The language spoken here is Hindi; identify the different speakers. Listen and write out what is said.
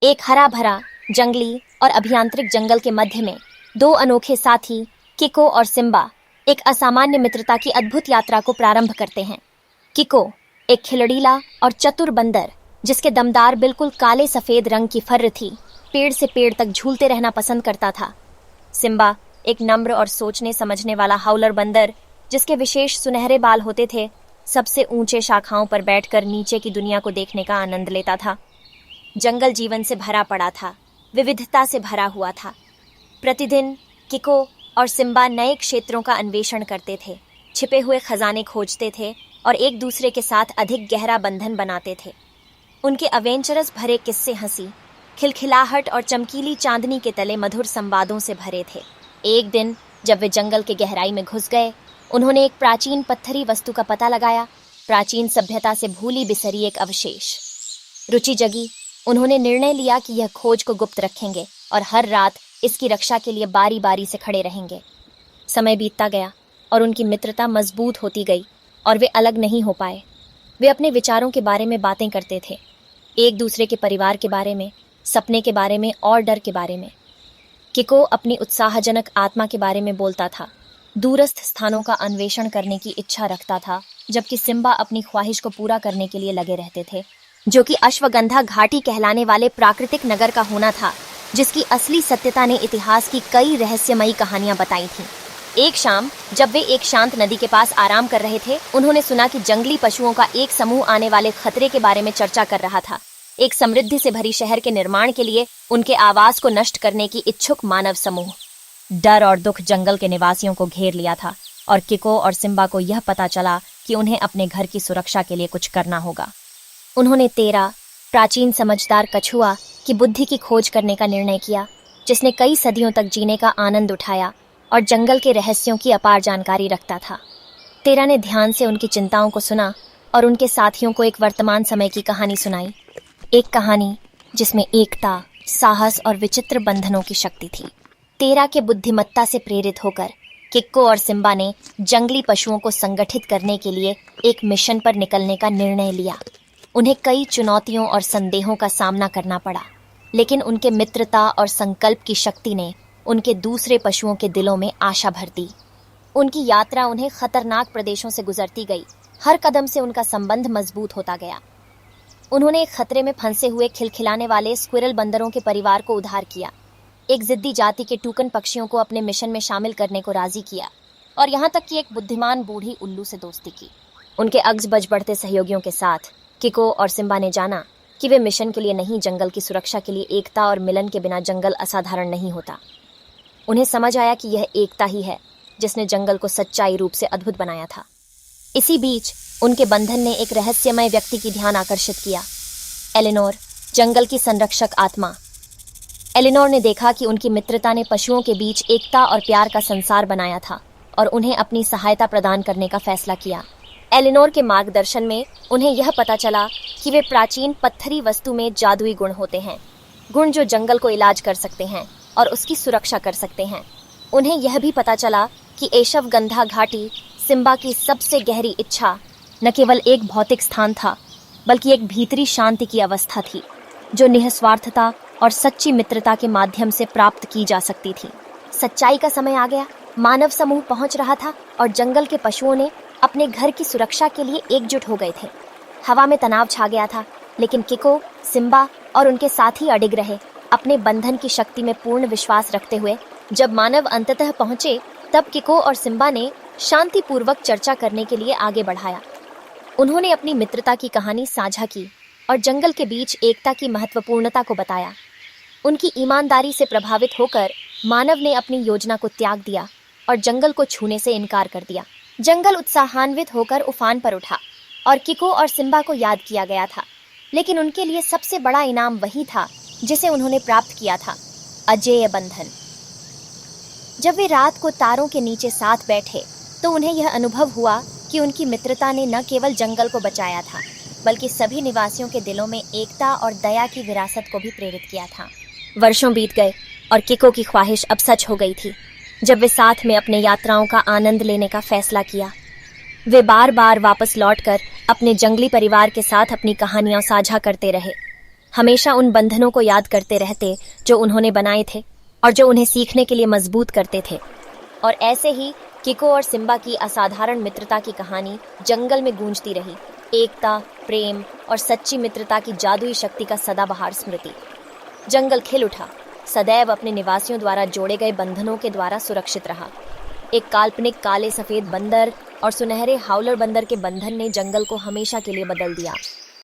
Speaker 1: एक हरा भरा जंगली और अभियांत्रिक जंगल के मध्य में दो अनोखे साथी किको और सिम्बा एक असामान्य मित्रता की अद्भुत यात्रा को प्रारंभ करते हैं। किको एक खिलड़ीला और चतुर बंदर जिसके दमदार बिल्कुल काले सफेद रंग की फर्र थी, पेड़ से पेड़ तक झूलते रहना पसंद करता था। सिम्बा एक नम्र और सोचने समझने वाला हाउलर बंदर जिसके विशेष सुनहरे बाल होते थे, सबसे ऊंचे शाखाओं पर बैठकर नीचे की दुनिया को देखने का आनंद लेता था। जंगल जीवन से भरा पड़ा था, विविधता से भरा हुआ था। प्रतिदिन किको और सिम्बा नए क्षेत्रों का अन्वेषण करते थे, छिपे हुए खजाने खोजते थे और एक दूसरे के साथ अधिक गहरा बंधन बनाते थे। उनके अवेंचरस भरे किस्से हंसी, खिलखिलाहट और चमकीली चांदनी के तले मधुर संवादों से भरे थे। एक दिन जब वे जंगल के गहराई में घुस गए, उन्होंने एक प्राचीन पत्थरी वस्तु का पता लगाया, प्राचीन सभ्यता से भूली बिसरी एक अवशेष। रुचि जगी, उन्होंने निर्णय लिया कि यह खोज को गुप्त रखेंगे और हर रात इसकी रक्षा के लिए बारी बारी से खड़े रहेंगे। समय बीतता गया और उनकी मित्रता मजबूत होती गई और वे अलग नहीं हो पाए। वे अपने विचारों के बारे में बातें करते थे, एक दूसरे के परिवार के बारे में, सपने के बारे में और डर के बारे में। किको अपनी उत्साहजनक आत्मा के बारे में बोलता था, दूरस्थ स्थानों का अन्वेषण करने की इच्छा रखता था, जबकि सिम्बा अपनी ख्वाहिश को पूरा करने के लिए लगे रहते थे, जो कि अश्वगंधा घाटी कहलाने वाले प्राकृतिक नगर का होना था, जिसकी असली सत्यता ने इतिहास की कई रहस्यमयी कहानियां बताई थीं। एक शाम जब वे एक शांत नदी के पास आराम कर रहे थे, उन्होंने सुना कि जंगली पशुओं का एक समूह आने वाले खतरे के बारे में चर्चा कर रहा था। एक समृद्धि से भरी शहर के निर्माण के लिए उनके आवास को नष्ट करने की इच्छुक मानव समूह। डर और दुख जंगल के निवासियों को घेर लिया था और किको और सिम्बा को यह पता चला कि उन्हें अपने घर की सुरक्षा के लिए कुछ करना होगा। उन्होंने तेरा प्राचीन समझदार कछुआ की बुद्धि की खोज करने का निर्णय किया, जिसने कई सदियों तक जीने का आनंद उठाया और जंगल के रहस्यों की अपार जानकारी रखता था। तेरा ने ध्यान से उनकी चिंताओं को सुना और उनके साथियों को एक वर्तमान समय की कहानी सुनाई, एक कहानी जिसमें एकता, साहस और विचित्र बंधनों की शक्ति थी। तेरा के बुद्धिमत्ता से प्रेरित होकर किक्को और सिम्बा ने जंगली पशुओं को संगठित करने के लिए एक मिशन पर निकलने का निर्णय लिया। उन्हें कई चुनौतियों और संदेहों का सामना करना पड़ा, लेकिन उनके मित्रता और संकल्प की शक्ति ने उनके दूसरे पशुओं के दिलों में आशा भर दी। उनकी यात्रा उन्हें खतरनाक प्रदेशों से गुजरती गई, हर कदम से उनका संबंध मजबूत होता गया। उन्होंने एक खतरे में फंसे हुए खिलखिलाने वाले स्क्विरल बंदरों के परिवार को उद्धार किया, एक जिद्दी जाति के टूकन पक्षियों को अपने मिशन में शामिल करने को राजी किया और यहाँ तक कि एक बुद्धिमान बूढ़ी उल्लू से दोस्ती की। उनके अग्ज बज बढ़ते सहयोगियों के साथ किको और सिम्बा ने जाना कि वे मिशन के लिए नहीं, जंगल की सुरक्षा के लिए एकता और मिलन के बिना जंगल असाधारण नहीं होता। उन्हें समझ आया कि यह एकता ही है जिसने जंगल को सच्चाई रूप से अद्भुत बनाया था। इसी बीच उनके बंधन ने एक रहस्यमय व्यक्ति की ध्यान आकर्षित किया, एलिनोर, जंगल की संरक्षक आत्मा। एलिनोर ने देखा कि उनकी मित्रता ने पशुओं के बीच एकता और प्यार का संसार बनाया था और उन्हें अपनी सहायता प्रदान करने का फैसला किया। एलिनोर के मार्गदर्शन में उन्हें यह पता चला कि वे प्राचीन पत्थरी वस्तु में जादुई गुण होते हैं, गुण जो जंगल को इलाज कर सकते हैं और उसकी सुरक्षा कर सकते हैं। उन्हें यह भी पता चला कि एशवगंधा घाटी सिम्बा की सबसे गहरी इच्छा न केवल एक भौतिक स्थान था, बल्कि एक भीतरी शांति की अवस्था थी, जो निस्वार्थता और सच्ची मित्रता के माध्यम से प्राप्त की जा सकती थी। सच्चाई का समय आ गया, मानव समूह पहुंच रहा था और जंगल के पशुओं ने अपने घर की सुरक्षा के लिए एकजुट हो गए थे। हवा में तनाव छा गया था, लेकिन किको, सिम्बा और उनके साथी अडिग रहे, अपने बंधन की शक्ति में पूर्ण विश्वास रखते हुए। जब मानव अंततः पहुंचे, तब किको और सिम्बा ने शांतिपूर्वक चर्चा करने के लिए आगे बढ़ाया। उन्होंने अपनी मित्रता की कहानी साझा की और जंगल के बीच एकता की महत्वपूर्णता को बताया। उनकी ईमानदारी से प्रभावित होकर मानव ने अपनी योजना को त्याग दिया और जंगल को छूने से इनकार कर दिया। जंगल उत्साहान्वित होकर उफान पर उठा और किको और सिम्बा को याद किया गया था, लेकिन उनके लिए सबसे बड़ा इनाम वही था जिसे उन्होंने प्राप्त किया था, अजेय बंधन। जब वे रात को तारों के नीचे साथ बैठे, तो उन्हें यह अनुभव हुआ कि उनकी मित्रता ने न केवल जंगल को बचाया था, बल्कि सभी निवासियों के दिलों में एकता और दया की विरासत को भी प्रेरित किया था। वर्षों बीत गए और किको की ख्वाहिश अब सच हो गई थी। जब वे साथ में अपने यात्राओं का आनंद लेने का फैसला किया, वे बार बार वापस लौटकर अपने जंगली परिवार के साथ अपनी कहानियां साझा करते रहे। हमेशा उन बंधनों को याद करते रहते जो उन्होंने बनाए थे और जो उन्हें सीखने के लिए मजबूत करते थे। और ऐसे ही किको और सिम्बा की असाधारण मित्रता की कहानी जंगल में गूंजती रही, एकता, प्रेम और सच्ची मित्रता की जादुई शक्ति का सदाबहार स्मृति। जंगल खिल उठा, सदैव अपने निवासियों द्वारा जोड़े गए बंधनों के द्वारा सुरक्षित रहा। एक काल्पनिक काले सफेद बंदर और सुनहरे हाउलर बंदर के बंधन ने जंगल को हमेशा के लिए बदल दिया।